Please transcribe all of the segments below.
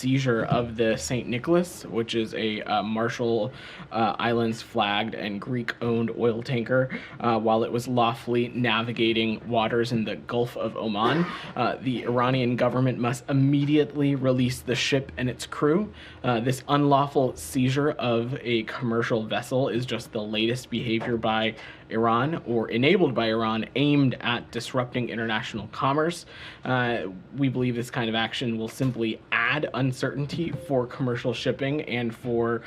seizure of the St. Nicholas, which is a Marshall Islands flagged and Greek-owned oil tanker, while it was lawfully navigating waters in the Gulf of Oman. The Iranian government must immediately release the ship and its crew. This unlawful seizure of a commercial vessel is just the latest behavior by Iran, or enabled by Iran, aimed at disrupting international commerce. We believe this kind of action will simply add uncertainty for commercial shipping and for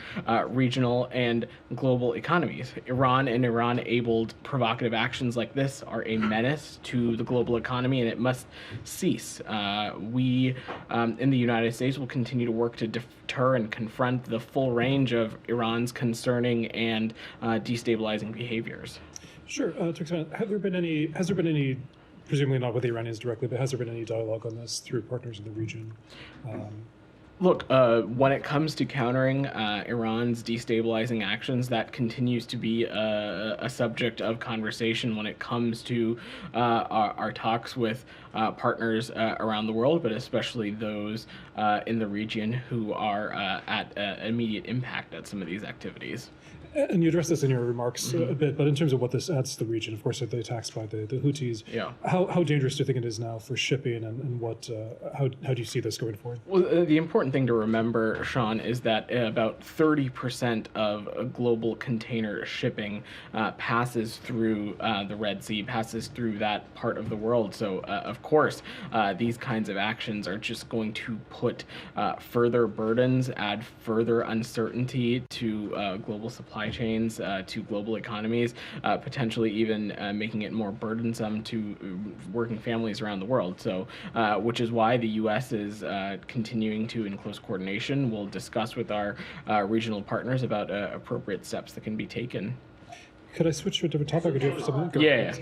regional and global economies. Iran and Iran-abled provocative actions like this are a menace to the global economy, and it must cease. We in the United States will continue to work to deter and confront the full range of Iran's concerning and destabilizing behaviors. Sure. To expand, has there been any, presumably not with the Iranians directly, but has there been any dialogue on this through partners in the region? Look, when it comes to countering Iran's destabilizing actions, that continues to be a subject of conversation when it comes to our talks with partners around the world, but especially those in the region who are at immediate impact at some of these activities. And you addressed this in your remarks a bit, but in terms of what this adds to the region, of course, the attacks by the Houthis, how dangerous do you think it is now for shipping, and what how do you see this going forward? Well, the important thing to remember, Sean, is that about 30% of global container shipping passes through the Red Sea, passes through that part of the world. So, of course, these kinds of actions are just going to put further burdens, add further uncertainty to global supply chains, to global economies, potentially even making it more burdensome to working families around the world. So, which is why the U.S. is continuing to, in close coordination, we'll discuss with our regional partners about appropriate steps that can be taken. Could I switch to a different topic, or do you have something? Yeah.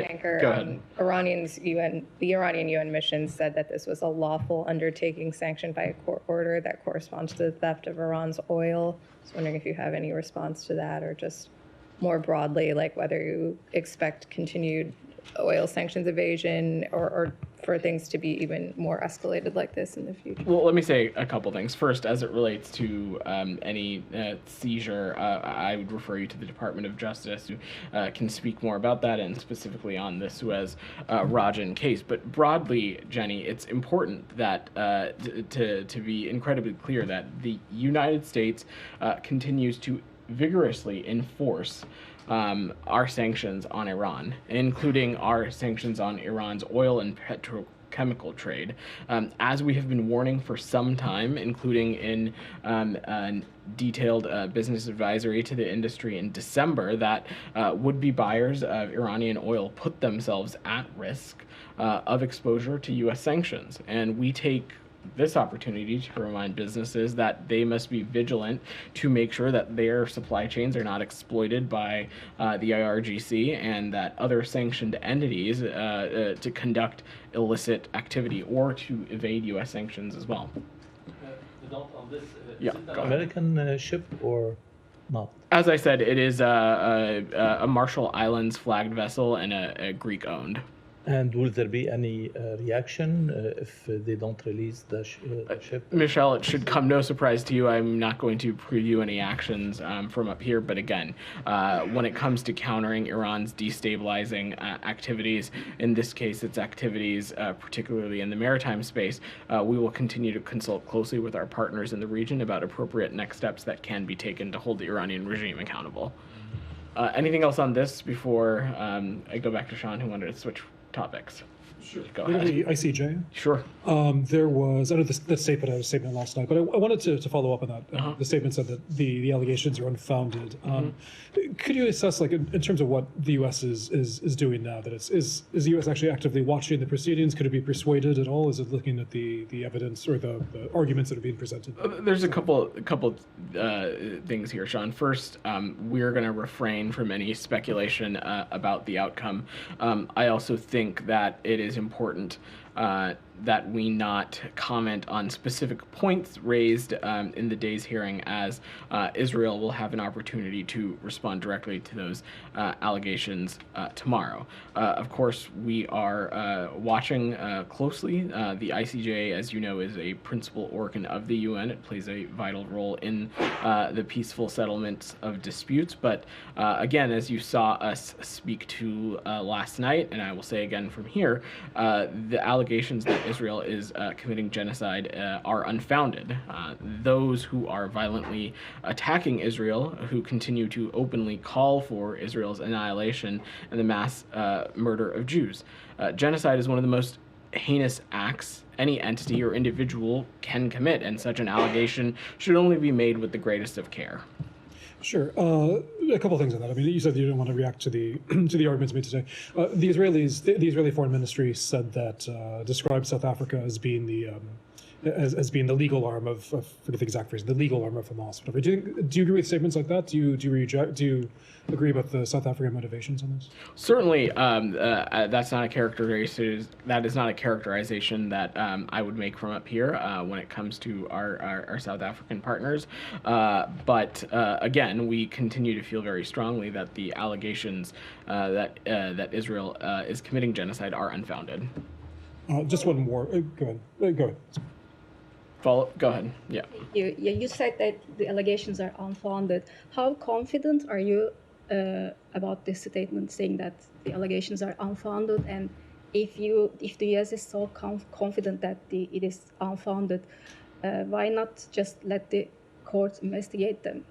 Tanker, Go ahead. The Iranian UN mission said that this was a lawful undertaking sanctioned by a court order that corresponds to the theft of Iran's oil. I was wondering if you have any response to that, or just more broadly, like whether you expect continued oil sanctions evasion, or for things to be even more escalated like this in the future. Well, let me say a couple things. First, as it relates to any seizure, I would refer you to the Department of Justice, who can speak more about that, and specifically on the Suez Rajan case. But broadly, Jenny, it's important that to be incredibly clear that the United States continues to vigorously enforce our sanctions on Iran, including our sanctions on Iran's oil and petrochemical trade. As we have been warning for some time, including in a detailed business advisory to the industry in December, that would-be buyers of Iranian oil put themselves at risk of exposure to U.S. sanctions. And we take this opportunity to remind businesses that they must be vigilant to make sure that their supply chains are not exploited by the IRGC and that other sanctioned entities to conduct illicit activity or to evade U.S. sanctions as well. On this, Yeah, is it go an ahead. American ship or not? As I said, it is a Marshall Islands flagged vessel and a Greek-owned. And will there be any reaction if they don't release the ship? Michelle, it should come no surprise to you. I'm not going to preview any actions from up here. But again, when it comes to countering Iran's destabilizing activities, in this case, its activities, particularly in the maritime space, we will continue to consult closely with our partners in the region about appropriate next steps that can be taken to hold the Iranian regime accountable. Anything else on this before I go back to Sean, who wanted to switch topics? Sure. Go Go to ahead. the ICJ. Sure. There was, I know that statement, I had a statement last night, but I wanted to follow up on that. The statement said that the allegations are unfounded. Could you assess, like, in terms of what the U.S. is doing now, that is the U.S. actually actively watching the proceedings? Could it be persuaded at all? Is it looking at the evidence or the arguments that are being presented? There's a couple things here, Sean. First, we're going to refrain from any speculation about the outcome. I also think that it is important that we not comment on specific points raised in the day's hearing, as Israel will have an opportunity to respond directly to those allegations tomorrow. Of course, we are watching closely. The ICJ, as you know, is a principal organ of the UN. It plays a vital role in the peaceful settlement of disputes. But again, as you saw us speak to last night, and I will say again from here, the allegations that Israel is committing genocide are unfounded. Those who are violently attacking Israel, who continue to openly call for Israel's annihilation and the mass murder of Jews. Genocide is one of the most heinous acts any entity or individual can commit, and such an allegation should only be made with the greatest of care. Sure. A couple of things on that. I mean, you said you didn't want to react to the to the arguments made today. The Israeli Foreign Ministry said that described South Africa as being the as being the legal arm of forget the exact phrase, the legal arm of Hamas. Whatever. Do you agree with statements like that? Do you agree about the South African motivations on this? Certainly, that's not a characterization. That is not a characterization that I would make from up here when it comes to our South African partners. But again, we continue to feel very strongly that the allegations that Israel is committing genocide are unfounded. Just one more. Go ahead. Go ahead. Go ahead. Yeah. You said that the allegations are unfounded. How confident are you about this statement saying that the allegations are unfounded? And if the U.S. is so confident that it is unfounded, why not just let the courts investigate them?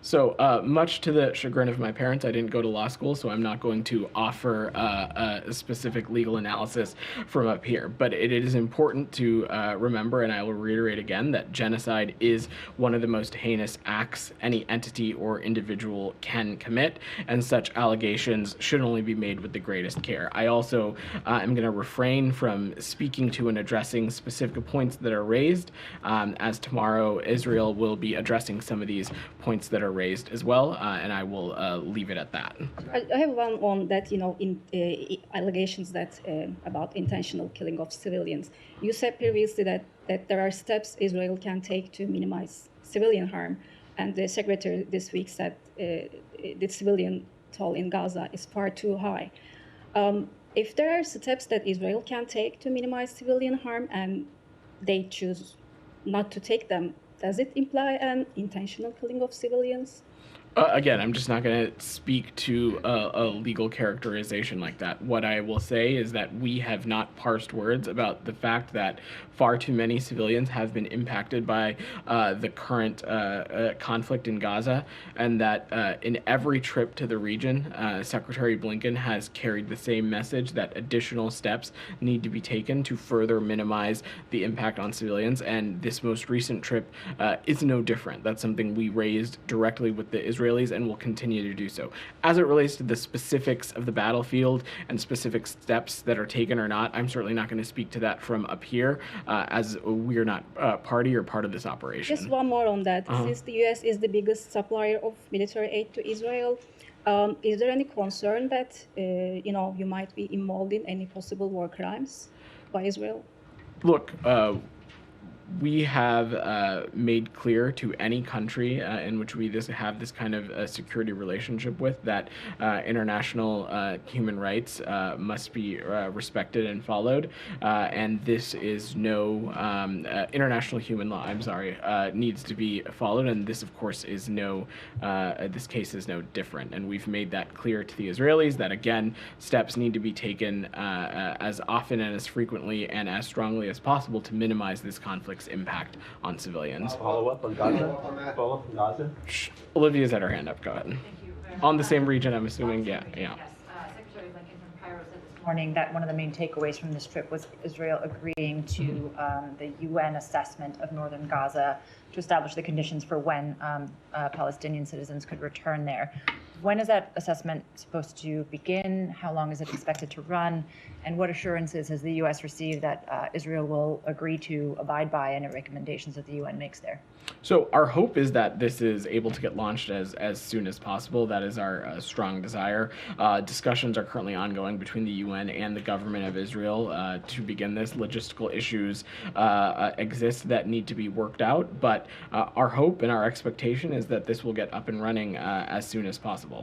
So much to the chagrin of my parents, I didn't go to law school, so I'm not going to offer a specific legal analysis from up here. But it is important to remember, and I will reiterate again, that genocide is one of the most heinous acts any entity or individual can commit, and such allegations should only be made with the greatest care. I also am going to refrain from speaking to and addressing specific points that are raised, as tomorrow Israel will be addressing some of these points that are raised as well, and I will leave it at that. I have one on that, in allegations that about intentional killing of civilians. You said previously that there are steps Israel can take to minimize civilian harm, and the secretary this week said the civilian toll in Gaza is far too high. If there are steps that Israel can take to minimize civilian harm and they choose not to take them, does it imply an intentional killing of civilians? Again, I'm just not going to speak to a legal characterization like that. What I will say is that we have not parsed words about the fact that far too many civilians have been impacted by the current conflict in Gaza, and that in every trip to the region, Secretary Blinken has carried the same message that additional steps need to be taken to further minimize the impact on civilians, and this most recent trip is no different. That's something we raised directly with the Israelis and will continue to do so. As it relates to the specifics of the battlefield and specific steps that are taken or not, I'm certainly not going to speak to that from up here, as we're not party or part of this operation. Just one more on that. Since the U.S. is the biggest supplier of military aid to Israel, is there any concern that you might be involved in any possible war crimes by Israel? Look, we have made clear to any country in which we have this kind of security relationship with that international human rights must be respected and followed, and this is no international human law. Needs to be followed, and this, of course, is this case is no different. And we've made that clear to the Israelis that again, steps need to be taken as often and as frequently and as strongly as possible to minimize this conflict's impact on civilians. Follow up on Gaza? Olivia's had her hand up. Go ahead. Thank you very much. On the same region, I'm assuming. Yeah. Yes. Secretary Blinken from Cairo said this morning that one of the main takeaways from this trip was Israel agreeing to the UN assessment of northern Gaza to establish the conditions for when Palestinian citizens could return there. When is that assessment supposed to begin? How long is it expected to run? And what assurances has the U.S. received that Israel will agree to abide by any recommendations that the UN makes there? So our hope is that this is able to get launched as soon as possible. That is our strong desire. Discussions are currently ongoing between the UN and the government of Israel to begin this. Logistical issues exist that need to be worked out, but our hope and our expectation is that this will get up and running as soon as possible.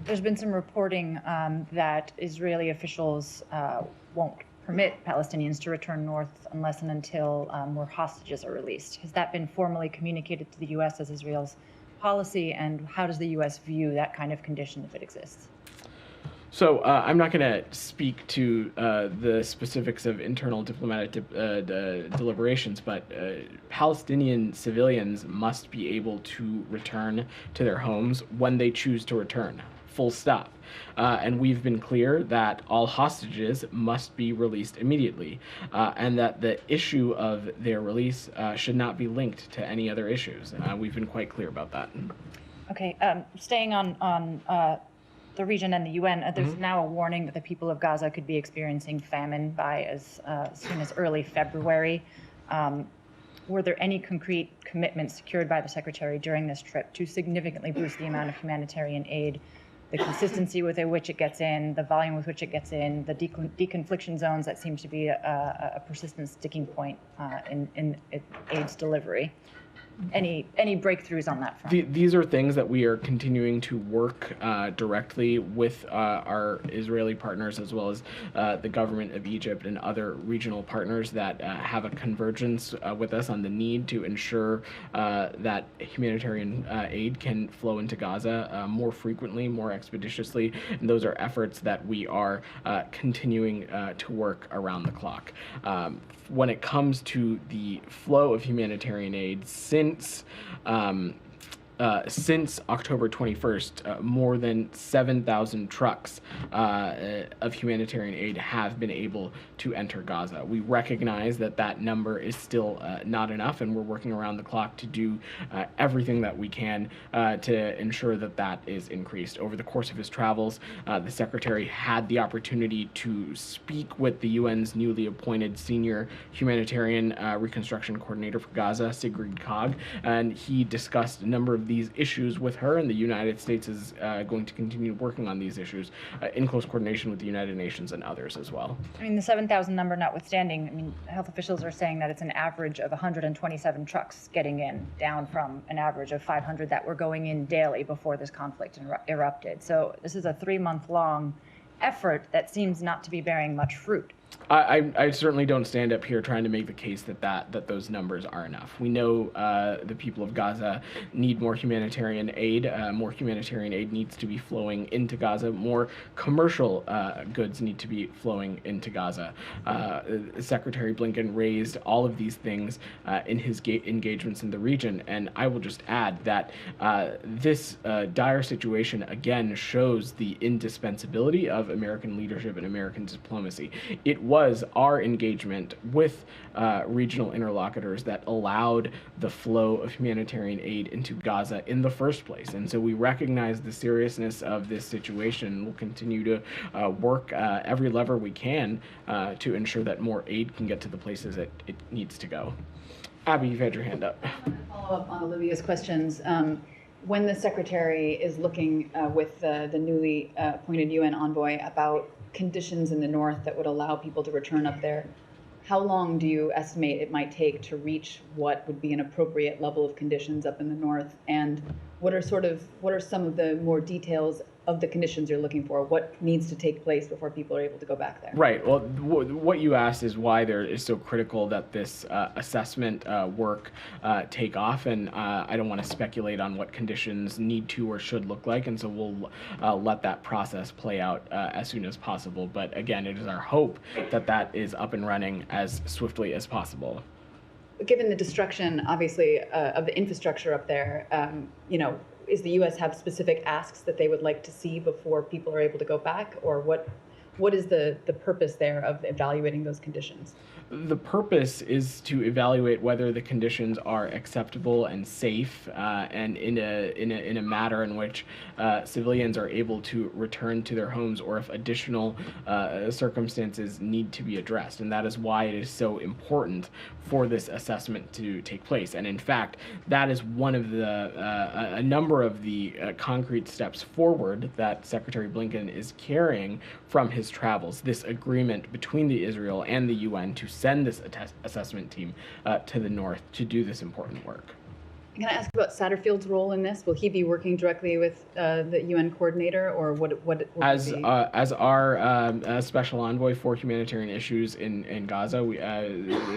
There's been some reporting that Israeli officials won't permit Palestinians to return north unless and until more hostages are released. Has that been formally communicated to the U.S. as Israel's policy, and how does the U.S. view that kind of condition if it exists? So I'm not going to speak to the specifics of internal diplomatic deliberations, but Palestinian civilians must be able to return to their homes when they choose to return. Full stop. And we've been clear that all hostages must be released immediately, and that the issue of their release should not be linked to any other issues. We've been quite clear about that. Okay, staying on the region and the UN, there's now a warning that the people of Gaza could be experiencing famine by as soon as early February. Were there any concrete commitments secured by the Secretary during this trip to significantly boost the amount of humanitarian aid, the consistency with which it gets in, the volume with which it gets in, the deconfliction zones that seem to be a persistent sticking point in aid's delivery? Any breakthroughs on that front? These are things that we are continuing to work directly with our Israeli partners, as well as the government of Egypt and other regional partners that have a convergence with us on the need to ensure that humanitarian aid can flow into Gaza more frequently, more expeditiously. And those are efforts that we are continuing to work around the clock. When it comes to the flow of humanitarian aid, since October 21st, more than 7,000 trucks of humanitarian aid have been able to enter Gaza. We recognize that that number is still not enough, and we're working around the clock to do everything that we can to ensure that that is increased. Over the course of his travels, the Secretary had the opportunity to speak with the UN's newly appointed senior humanitarian reconstruction coordinator for Gaza, Sigrid Kaag, and he discussed a number of these issues with her, and the United States is going to continue working on these issues in close coordination with the United Nations and others as well. I mean, the 7,000 number notwithstanding, I mean, health officials are saying that it's an average of 127 trucks getting in, down from an average of 500 that were going in daily before this conflict erupted. So this is a 3-month-long effort that seems not to be bearing much fruit. I certainly don't stand up here trying to make the case that those numbers are enough. We know the people of Gaza need more humanitarian aid. More humanitarian aid needs to be flowing into Gaza. More commercial goods need to be flowing into Gaza. Secretary Blinken raised all of these things in his engagements in the region, and I will just add that this dire situation again shows the indispensability of American leadership and American diplomacy. It was our engagement with regional interlocutors that allowed the flow of humanitarian aid into Gaza in the first place. And so we recognize the seriousness of this situation and will continue to work every lever we can to ensure that more aid can get to the places that it needs to go. Abby, you've had your hand up. I want to follow up on Olivia's questions. When the Secretary is looking with the newly appointed UN envoy about conditions in the north that would allow people to return up there, how long do you estimate it might take to reach what would be an appropriate level of conditions up in the north? And what are some of the more details of the conditions you're looking for? What needs to take place before people are able to go back there? Right. Well, what you asked is why there is so critical that this assessment work take off, and I don't want to speculate on what conditions need to or should look like, and so we'll let that process play out as soon as possible. But again, it is our hope that that is up and running as swiftly as possible. Given the destruction, obviously, of the infrastructure up there, is the U.S. have specific asks that they would like to see before people are able to go back, or what what is the purpose there of evaluating those conditions? The purpose is to evaluate whether the conditions are acceptable and safe, and in a manner in which civilians are able to return to their homes, or if additional circumstances need to be addressed. And that is why it is so important for this assessment to take place. And in fact, that is one of a number of the concrete steps forward that Secretary Blinken is carrying from his travels. This agreement between the Israel and the UN to send this assessment team to the north to do this important work. Can I ask about Satterfield's role in this? Will he be working directly with the UN coordinator, or what as our special envoy for humanitarian issues in Gaza,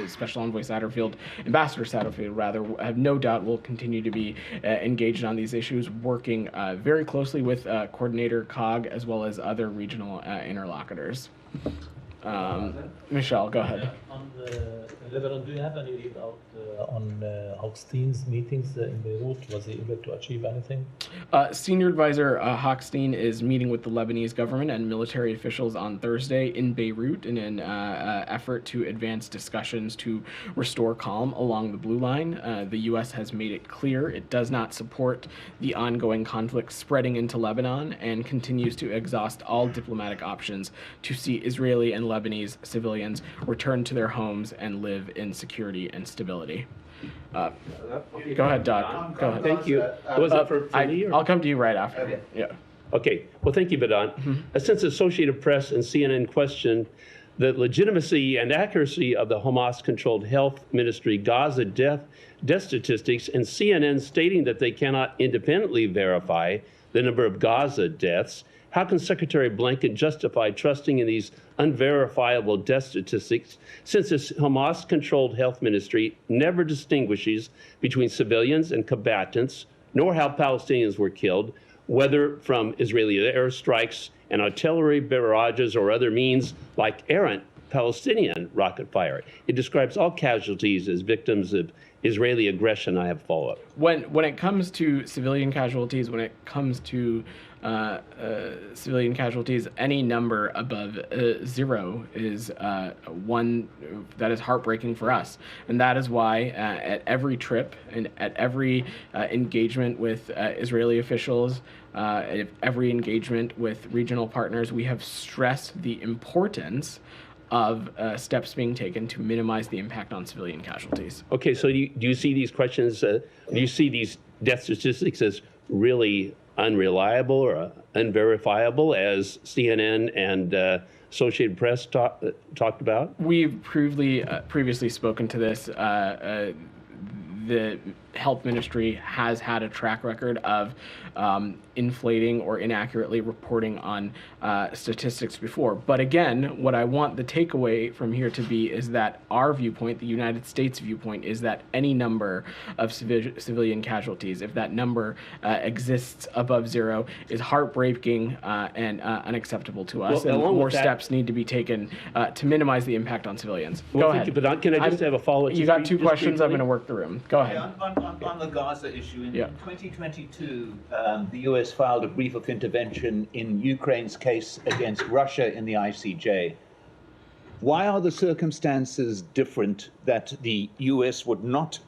Special Envoy Satterfield, Ambassador Satterfield rather, have no doubt will continue to be engaged on these issues, working very closely with Coordinator COG as well as other regional interlocutors. Michelle, go ahead. On Lebanon, do you have any readout on Hochstein's meetings in Beirut? Was he able to achieve anything? Senior Advisor Hochstein is meeting with the Lebanese government and military officials on Thursday in Beirut in an effort to advance discussions to restore calm along the Blue Line. The U.S. has made it clear it does not support the ongoing conflict spreading into Lebanon and continues to exhaust all diplomatic options to see Israeli and Lebanese civilians return to their homes and live in security and stability. Go ahead, Doug. Go ahead. Thank you. Was it for me? I'll come to you right after. Okay. Yeah. Okay. Well, thank you, Vedant. Since Associated Press and CNN questioned the legitimacy and accuracy of the Hamas-controlled health ministry Gaza death statistics, and CNN stating that they cannot independently verify the number of Gaza deaths, how can Secretary Blinken justify trusting in these unverifiable death statistics, since this Hamas-controlled health ministry never distinguishes between civilians and combatants, nor how Palestinians were killed, whether from Israeli airstrikes and artillery barrages or other means like errant Palestinian rocket fire? It describes all casualties as victims of Israeli aggression. I have a follow-up. When it comes to civilian casualties, when it comes to civilian casualties, any number above 0 is one that is heartbreaking for us. And that is why at every trip and at every engagement with Israeli officials, at every engagement with regional partners, we have stressed the importance of steps being taken to minimize the impact on civilian casualties. Okay, so do you see these questions, do you see these death statistics as really unreliable or unverifiable, as CNN and Associated Press talked about? We've previously spoken to this. The health ministry has had a track record of inflating or inaccurately reporting on statistics before. But again, what I want the takeaway from here to be is that our viewpoint, the United States viewpoint, is that any number of civilian casualties, if that number exists above 0, is heartbreaking and unacceptable to us. Well, and more steps need to be taken to minimize the impact on civilians. Well, Go ahead. But can I just have a follow-up? You got 2 questions. I'm going to work the room. Go ahead. On the Gaza issue, in 2022, The US filed a brief of intervention in Ukraine's case against Russia in the ICJ. Why are the circumstances different that the US would not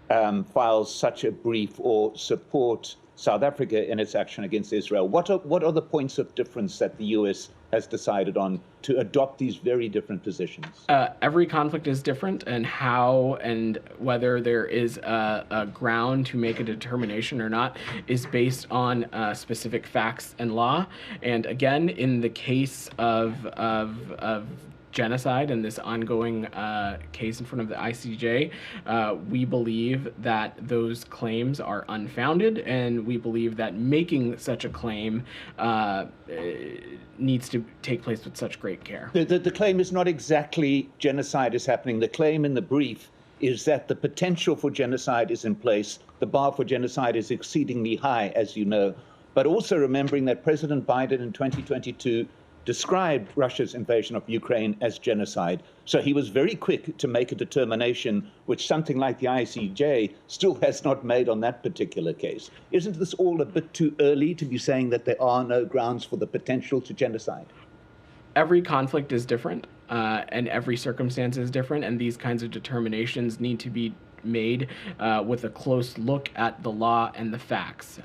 file such a brief or support South Africa in its action against Israel? What are the points of difference that the US has decided on to adopt these very different positions? Every conflict is different, and how and whether there is a ground to make a determination or not is based on specific facts and law. And again, in the case of genocide and this ongoing case in front of the ICJ, we believe that those claims are unfounded, and we believe that making such a claim needs to take place with such great care. The claim is not exactly genocide is happening. The claim in the brief is that the potential for genocide is in place. The bar for genocide is exceedingly high, as you know. But also remembering that President Biden in 2022 described Russia's invasion of Ukraine as genocide. So he was very quick to make a determination, which something like the ICJ still has not made on that particular case. Isn't this all a bit too early to be saying that there are no grounds for the potential to genocide? every conflict is different, and every circumstance is different, and these kinds of determinations need to be made with a close look at the law and the facts.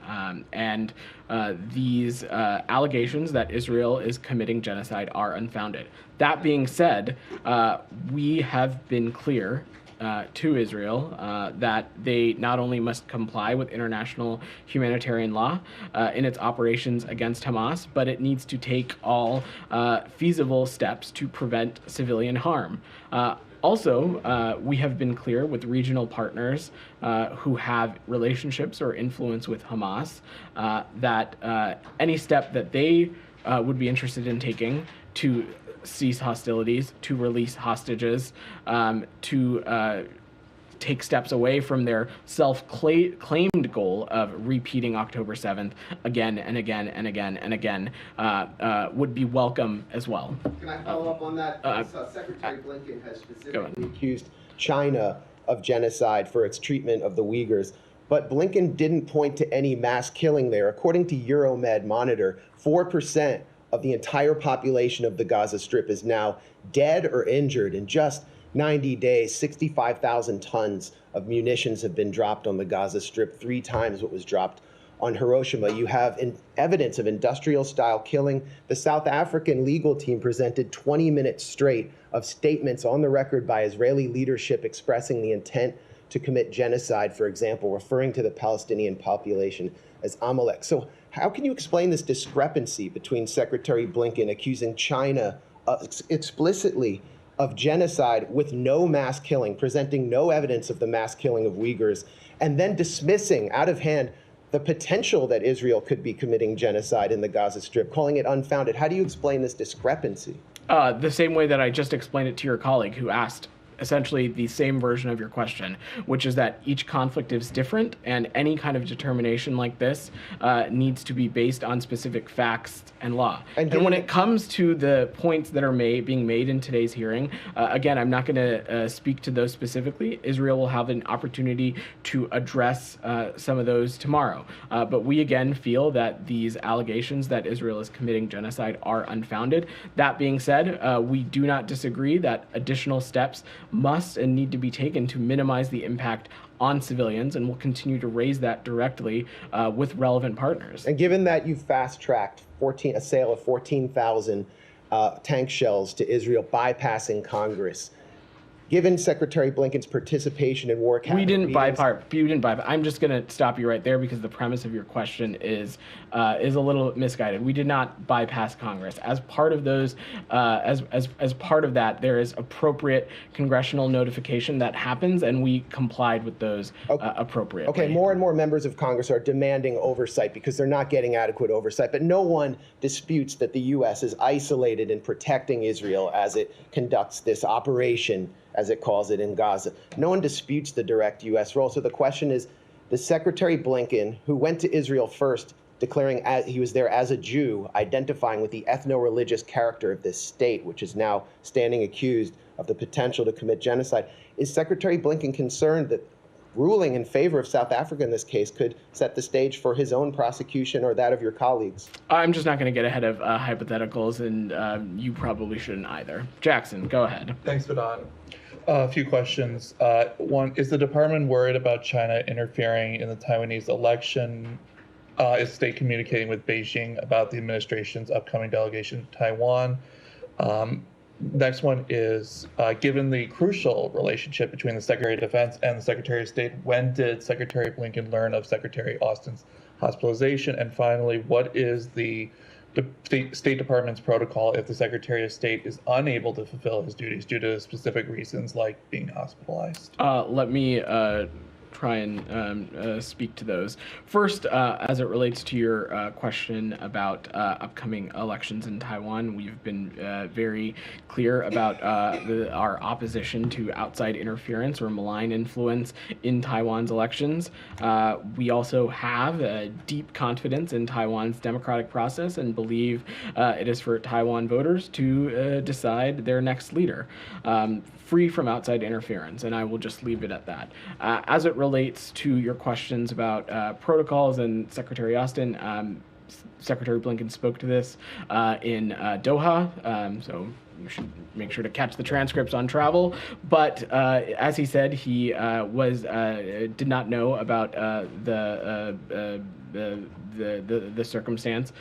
And these allegations that Israel is committing genocide are unfounded. That being said, we have been clear to Israel that they not only must comply with international humanitarian law in its operations against Hamas, but it needs to take all feasible steps to prevent civilian harm. Also, we have been clear with regional partners who have relationships or influence with Hamas that any step that they would be interested in taking to cease hostilities, to release hostages, to take steps away from their self-claimed goal of repeating October 7th again and again and again and again would be welcome as well. Can I follow up on that? Secretary Blinken has specifically accused China of genocide for its treatment of the Uyghurs, but Blinken didn't point to any mass killing there. According to Euromed Monitor, 4% of the entire population of the Gaza Strip is now dead or injured. In just 90 days, 65,000 tons of munitions have been dropped on the Gaza Strip, 3 times what was dropped on Hiroshima. You have evidence of industrial-style killing. The South African legal team presented 20 minutes straight of statements on the record by Israeli leadership expressing the intent to commit genocide, for example, referring to the Palestinian population as Amalek. So how can you explain this discrepancy between Secretary Blinken accusing China explicitly of genocide with no mass killing, presenting no evidence of the mass killing of Uyghurs, and then dismissing out of hand the potential that Israel could be committing genocide in the Gaza Strip, calling it unfounded? How do you explain this discrepancy? The same way that I just explained it to your colleague who asked essentially the same version of your question, which is that each conflict is different, and any kind of determination like this needs to be based on specific facts and law. And when it comes to the points that are being made in today's hearing, again, I'm not going to speak to those specifically. Israel will have an opportunity to address some of those tomorrow. But we again feel that these allegations that Israel is committing genocide are unfounded. That being said, we do not disagree that additional steps must and need to be taken to minimize the impact on civilians, and we'll continue to raise that directly with relevant partners. And given that you fast-tracked a sale of 14,000 tank shells to Israel, bypassing Congress, given Secretary Blinken's participation in war cabinet meetings... You didn't bypass. I'm just going to stop you right there because the premise of your question is a little misguided. We did not bypass Congress. As part of those, as part of that, there is appropriate congressional notification that happens, and we complied with those appropriately. Okay, more and more members of Congress are demanding oversight because they're not getting adequate oversight. But no one disputes that the U.S. is isolated in protecting Israel as it conducts this operation, as it calls it, in Gaza. No one disputes the direct U.S. role. So the question is, the Secretary Blinken, who went to Israel first, declaring he was there as a Jew, identifying with the ethno-religious character of this state, which is now standing accused of the potential to commit genocide, is Secretary Blinken concerned that ruling in favor of South Africa in this case could set the stage for his own prosecution or that of your colleagues? I'm just not going to get ahead of hypotheticals, and you probably shouldn't either. Jackson, go ahead. Thanks, Vedant. A few questions. One, is the department worried about China interfering in the Taiwanese election? Is the state communicating with Beijing about the administration's upcoming delegation to Taiwan? Next one is, given the crucial relationship between the Secretary of Defense and the Secretary of State, when did Secretary Blinken learn of Secretary Austin's hospitalization? And finally, what is the State Department's protocol if the Secretary of State is unable to fulfill his duties due to specific reasons like being hospitalized? Let me try and speak to those. First, as it relates to your question about upcoming elections in Taiwan, we've been very clear about our opposition to outside interference or malign influence in Taiwan's elections. We also have deep confidence in Taiwan's democratic process and believe it is for Taiwan voters to decide their next leader, free from outside interference, and I will just leave it at that. As it relates to your questions about protocols and Secretary Austin, Secretary Blinken spoke to this in Doha, so you should make sure to catch the transcripts on travel. But as he said, he did not know about the circumstance.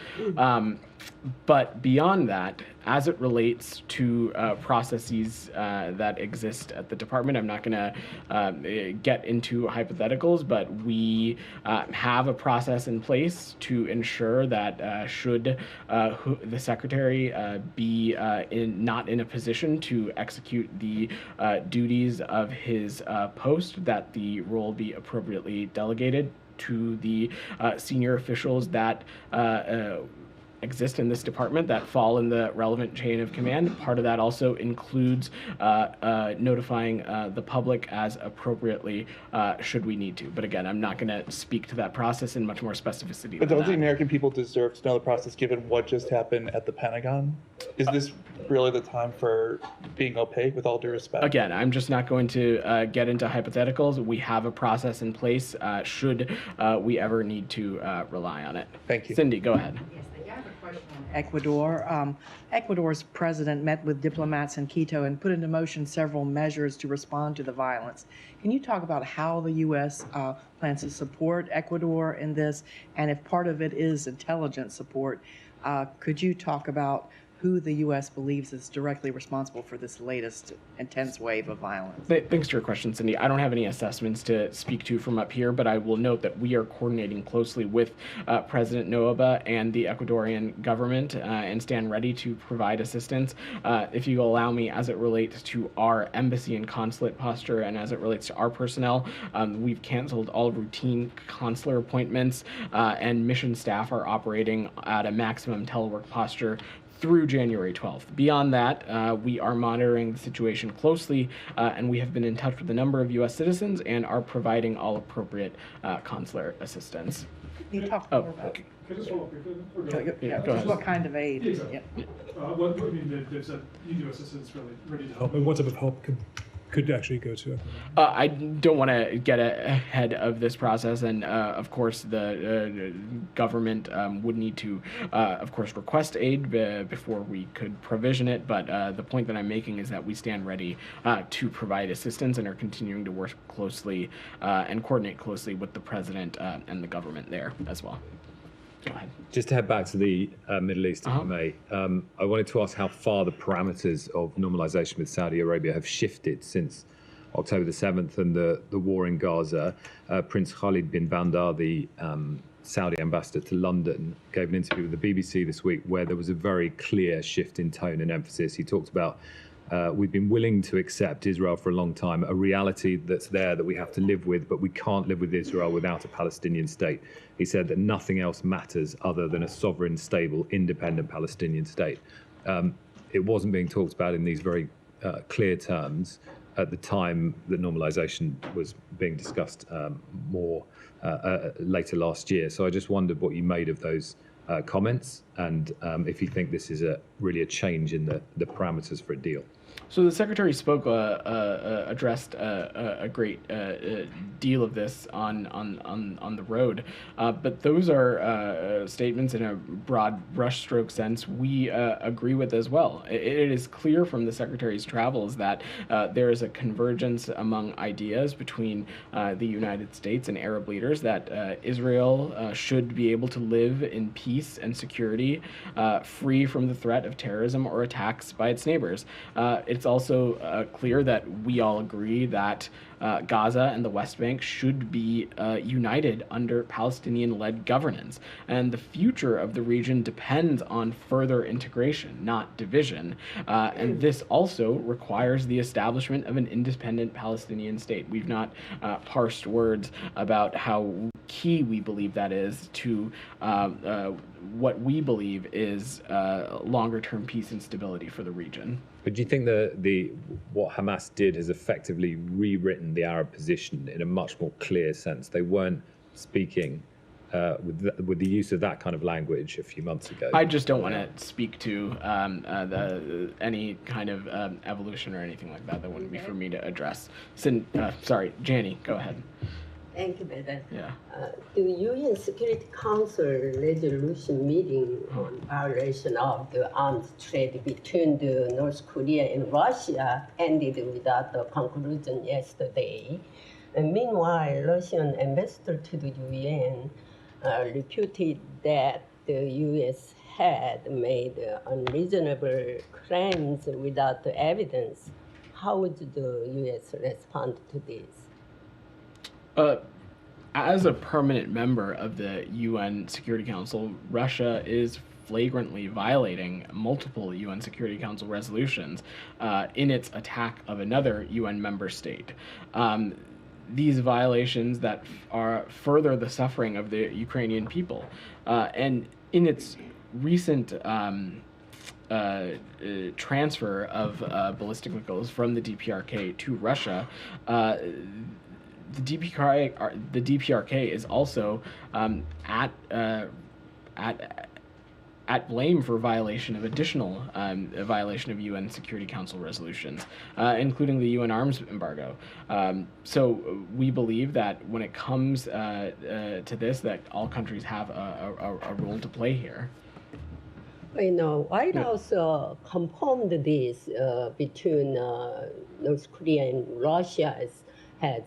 But beyond that, as it relates to processes that exist at the department, I'm not going to get into hypotheticals, but we have a process in place to ensure that should the secretary be not in a position to execute the duties of his post, that the role be appropriately delegated to the senior officials that exist in this department that fall in the relevant chain of command. Part of that also includes notifying the public as appropriately should we need to. But again, I'm not going to speak to that process in much more specificity. But don't the American people deserve to know the process given what just happened at the Pentagon? Is this really the time for being opaque, with all due respect? Again, I'm just not going to get into hypotheticals. We have a process in place should we ever need to rely on it. Thank you. Cindy, go ahead. Ecuador. Ecuador's president met with diplomats in Quito and put into motion several measures to respond to the violence. Can you talk about how the U.S. Plans to support Ecuador in this? And if part of it is intelligence support, could you talk about who the U.S. believes is directly responsible for this latest intense wave of violence? Thanks for your question, Cindy. I don't have any assessments to speak to from up here, but I will note that we are coordinating closely with President Noboa and the Ecuadorian government and stand ready to provide assistance. If you allow me, as it relates to our embassy and consulate posture and as it relates to our personnel, we've canceled all routine consular appointments and mission staff are operating at a maximum telework posture through January 12th. Beyond that, we are monitoring the situation closely, and we have been in touch with a number of U.S. citizens and are providing all appropriate consular assistance. Can you talk more about Can I just follow up briefly? Yeah, go ahead. what kind of aid? Yeah, exactly. What I mean, they've said U.S. assistance ready to help, and what type of help could actually go to it? I don't want to get ahead of this process, and of course the government would need to, of course, request aid before we could provision it, but the point that I'm making is that we stand ready to provide assistance and are continuing to work closely and coordinate closely with the president and the government there as well. Go ahead. Just to head back to the Middle East, if I may, I wanted to ask how far the parameters of normalization with Saudi Arabia have shifted since October the 7th and the war in Gaza. Prince Khalid bin Bandar, the Saudi ambassador to London, gave an interview with the BBC this week where there was a very clear shift in tone and emphasis. He talked about we've been willing to accept Israel for a long time, a reality that's there that we have to live with, but we can't live with Israel without a Palestinian state. He said that nothing else matters other than a sovereign, stable, independent Palestinian state. It wasn't being talked about in these very clear terms at the time that normalization was being discussed more later last year. So I just wondered what you made of those comments and if you think this is really a change in the parameters for a deal. So the Secretary spoke, addressed a great deal of this on the road, but those are statements in a broad brushstroke sense we agree with as well. It is clear from the Secretary's travels that there is a convergence among ideas between the United States and Arab leaders that Israel should be able to live in peace and security, free from the threat of terrorism or attacks by its neighbors. It's also clear that we all agree that Gaza and the West Bank should be united under Palestinian-led governance. And the future of the region depends on further integration, not division. And this also requires the establishment of an independent Palestinian state. We've not parsed words about how key we believe that is to what we believe is longer-term peace and stability for the region. But do you think what Hamas did has effectively rewritten the Arab position in a much more clear sense? They weren't speaking with the use of that kind of language a few months ago. I just don't want to speak to any kind of evolution or anything like that. That wouldn't be for me to address. Sorry, Janie, go ahead. Thank you, Vedant. Yeah. The UN Security Council resolution meeting on violation of the arms trade between the North Korea and Russia ended without a conclusion yesterday. And meanwhile, Russian ambassador to the UN reputed that the US had made unreasonable claims without evidence. How would the US respond to this? As a permanent member of the UN Security Council, Russia is flagrantly violating multiple UN Security Council resolutions in its attack of another UN member state. These violations that are further the suffering of the Ukrainian people. And in its recent transfer of ballistic missiles from the DPRK to Russia, the DPRK is also at blame for violation of additional violation of UN Security Council resolutions, including the UN arms embargo. So we believe that when it comes to this, that all countries have a role to play here. White House confirmed this between North Korea and Russia has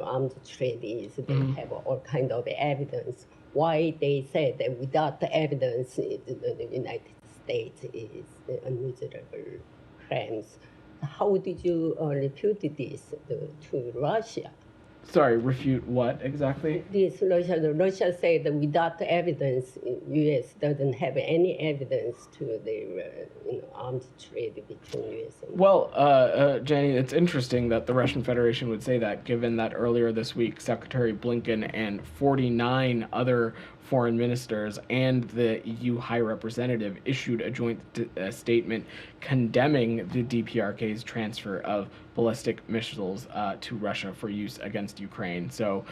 arms treaties. They have all kind of evidence. Why they said that without the evidence, the United States is unreasonable claims. How did you refute this to Russia? Sorry, refute what exactly? This Russia said that without the evidence, U.S. doesn't have any evidence to the arms trade between U.S. and Well, Jenny, it's interesting that the Russian Federation would say that, given that earlier this week, Secretary Blinken and 49 other foreign ministers and the EU High Representative issued a joint statement condemning the DPRK's transfer of ballistic missiles to Russia for use against Ukraine. So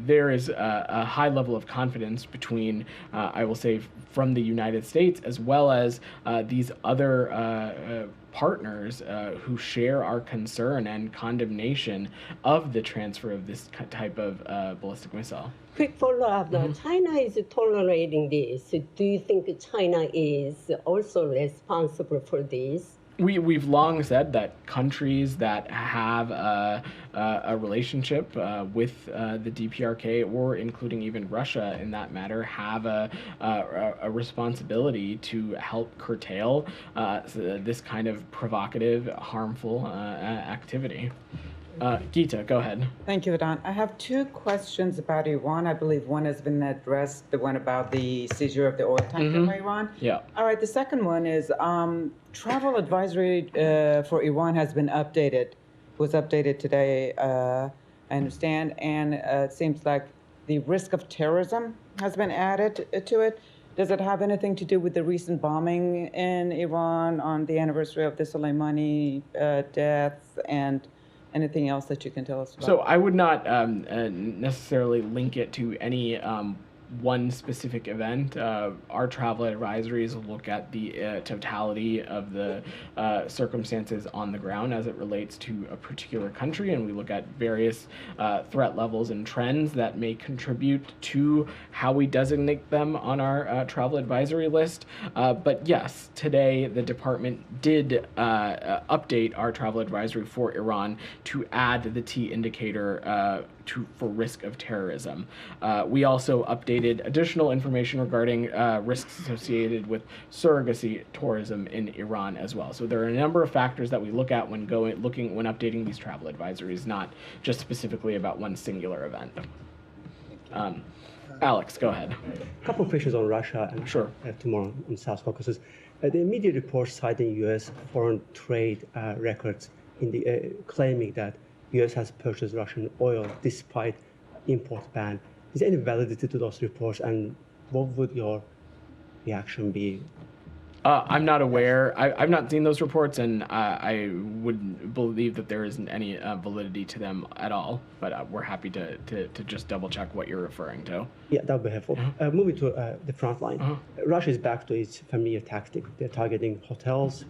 there is a high level of confidence between, I will say, from the United States as well as these other partners who share our concern and condemnation of the transfer of this type of ballistic missile. Quick follow-up. China is tolerating this. Do you think China is also responsible for this? We've long said that countries that have a relationship with the DPRK, or including even Russia in that matter, have a responsibility to help curtail this kind of provocative, harmful activity. Geeta, go ahead. Thank you, Vedant. I have two questions about Iran. I believe one has been addressed, the one about the seizure of the oil tanker by Iran. Yeah. All right, the second one is travel advisory for Iran has been updated, was updated today, I understand, and it seems like the risk of terrorism has been added to it. Does it have anything to do with the recent bombing in Iran on the anniversary of the Soleimani death, and anything else that you can tell us about? So I would not necessarily link it to any one specific event. Our travel advisories look at the totality of the circumstances on the ground as it relates to a particular country, and we look at various threat levels and trends that may contribute to how we designate them on our travel advisory list. But yes, today the department did update our travel advisory for Iran to add the T indicator for risk of terrorism. We also updated additional information regarding risks associated with surrogacy tourism in Iran as well. So there are a number of factors that we look at when updating these travel advisories, not just specifically about one singular event. Alex, go ahead. A couple of questions on Russia and tomorrow on South Caucasus. The media reports citing U.S. foreign trade records in the claiming that U.S. has purchased Russian oil despite import ban. Is there any validity to those reports, and what would your reaction be? I'm not aware. I've not seen those reports, and I wouldn't believe that there isn't any validity to them at all. But we're happy to just double check what you're referring to. Yeah, that would be helpful. Moving to the front line, Russia is back to its familiar tactic. They're targeting hotels.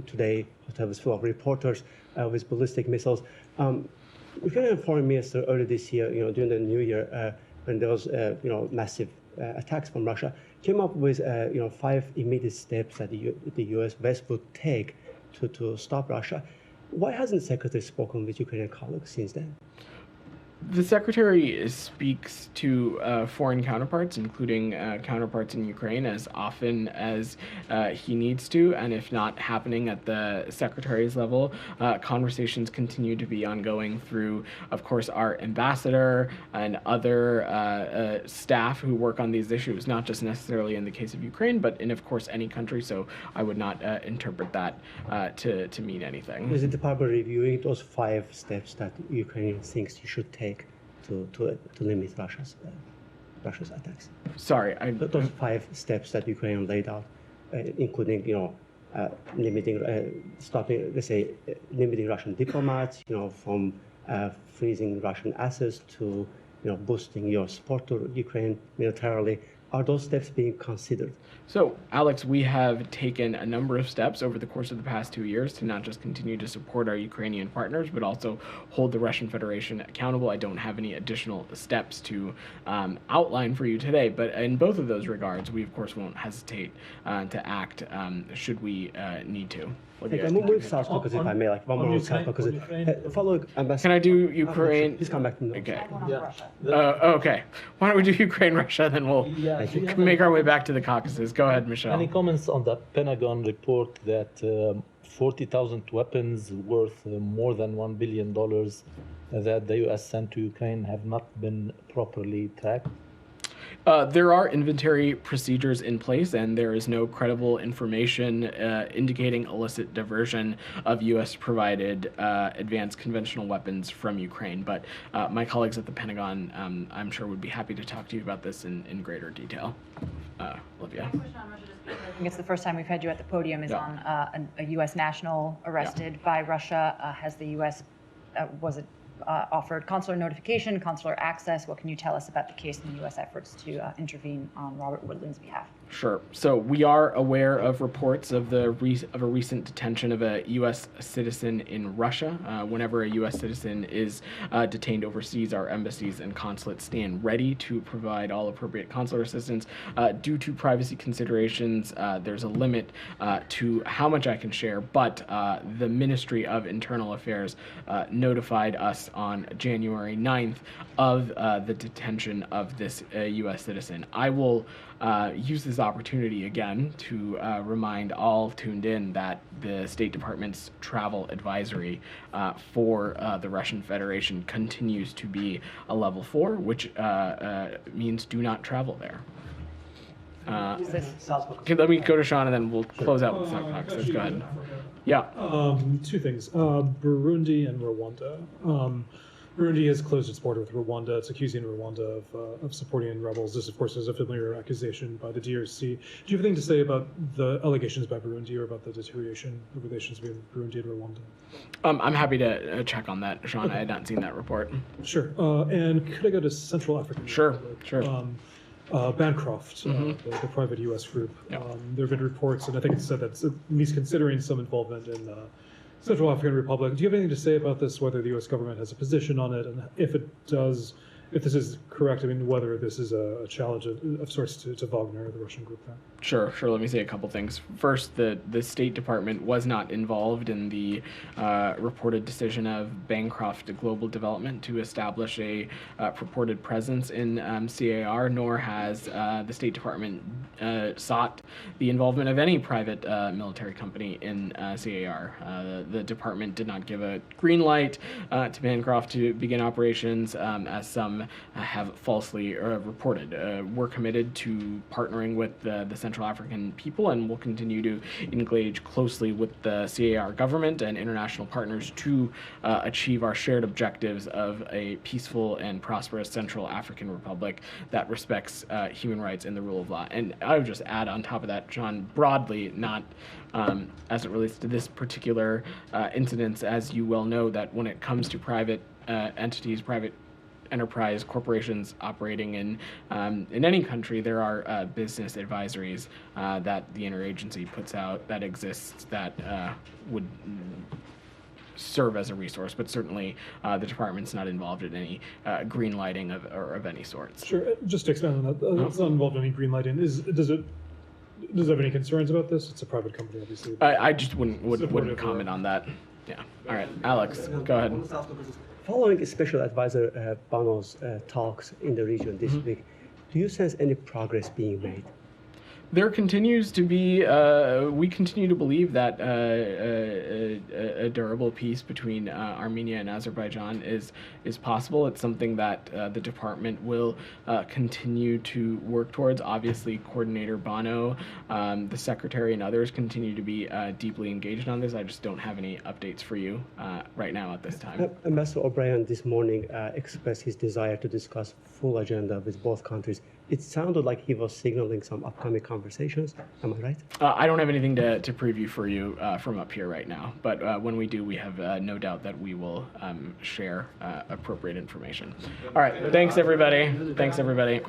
Today, hotel is full of reporters with ballistic missiles. Ukrainian foreign minister earlier this year, during the New Year, when there was, massive attacks from Russia, came up with, 5 immediate steps that the U.S. West would take to stop Russia. Why hasn't the secretary spoken with Ukrainian colleagues since then? The secretary speaks to foreign counterparts, including counterparts in Ukraine, as often as he needs to, and if not happening at the secretary's level, conversations continue to be ongoing through, of course, our ambassador and other staff who work on these issues, not just necessarily in the case of Ukraine, but in, of course, any country. So I would not interpret that to mean anything. Is the department reviewing those 5 steps that Ukraine thinks you should take to limit Russia's attacks? Sorry, those 5 steps that Ukraine laid out, including limiting, stopping, let's say, limiting Russian diplomats, from freezing Russian assets to boosting your support to Ukraine militarily. Are those steps being considered? So, Alex, we have taken a number of steps over the course of the past 2 years to not just continue to support our Ukrainian partners, but also hold the Russian Federation accountable. I don't have any additional steps to outline for you today, but in both of those regards, we, of course, won't hesitate to act should we need to. Move South Caucasus, if I may, like one more on South Caucasus. Follow Ambassador. Can I do Ukraine? Please come back to me. Okay. Okay. Why don't we do Ukraine, Russia, then we'll make our way back to the Caucasus. Go ahead, Michelle. Any comments on the Pentagon report that 40,000 weapons worth more than $1 billion that the U.S. sent to Ukraine have not been properly tracked? There are inventory procedures in place, and there is no credible information indicating illicit diversion of U.S.-provided advanced conventional weapons from Ukraine. But my colleagues at the Pentagon, I'm sure, would be happy to talk to you about this in greater detail. Olivia. I think it's the first time we've had you at the podium is on a U.S. national arrested by Russia. Has the U.S. Offered consular notification, consular access? What can you tell us about the case and the U.S. efforts to intervene on Robert Woodland's behalf? Sure. So we are aware of reports of a recent detention of a U.S. citizen in Russia. Whenever a U.S. citizen is detained overseas, our embassies and consulates stand ready to provide all appropriate consular assistance. Due to privacy considerations, there's a limit to how much I can share, but the Ministry of Internal Affairs notified us on January 9th of the detention of this U.S. citizen. I will use this opportunity again to remind all tuned in that the State Department's travel advisory for the Russian Federation continues to be a level 4, which means do not travel there. Okay, let me go to Sean and then we'll close out with South Caucasus. Go ahead. Yeah. 2 things. Burundi and Rwanda. Burundi has closed its border with Rwanda. It's accusing Rwanda of supporting rebels. This, of course, is a familiar accusation by the DRC. Do you have anything to say about the allegations by Burundi or about the deterioration of relations between Burundi and Rwanda? I'm happy to check on that, Sean. I had not seen that report. Sure. And could I go to Central Africa? Sure. Bancroft, the private U.S. group. There have been reports, and I think it's said that at least considering some involvement in Central African Republic. Do you have anything to say about this, whether the U.S. government has a position on it, and if it does, if this is correct, I mean, whether this is a challenge of sorts to Wagner, the Russian group there? Sure. Let me say a couple things. First, the State Department was not involved in the reported decision of Bancroft Global Development to establish a purported presence in CAR, nor has the State Department sought the involvement of any private military company in CAR. The department did not give a green light to Bancroft to begin operations, as some have falsely reported. We're committed to partnering with the Central African people, and will continue to engage closely with the CAR government and international partners to achieve our shared objectives of a peaceful and prosperous Central African Republic that respects human rights and the rule of law. And I would just add on top of that, John, broadly, not as it relates to this particular incident, as you well know, that when it comes to private entities, private enterprise corporations operating in any country, there are business advisories that the interagency puts out that exists that would serve as a resource, but certainly the department's not involved in any green lighting of any sorts. Sure. Just to expand on that, it's not involved in any green lighting. Does it have any concerns about this? It's a private company, obviously. I just wouldn't comment on that. Yeah. All right, Alex, go ahead. Following Special Advisor Bono's talks in the region this week, do you sense any progress being made? There continues to be, we continue to believe that a durable peace between Armenia and Azerbaijan is possible. It's something that the department will continue to work towards. Obviously, Coordinator Bono, the Secretary, and others continue to be deeply engaged on this. I just don't have any updates for you right now at this time. Ambassador O'Brien this morning expressed his desire to discuss full agenda with both countries. It sounded like he was signaling some upcoming conversations. Am I right? I don't have anything to preview for you from up here right now, but when we do, we have no doubt that we will share appropriate information. All right, thanks everybody. Thanks everybody.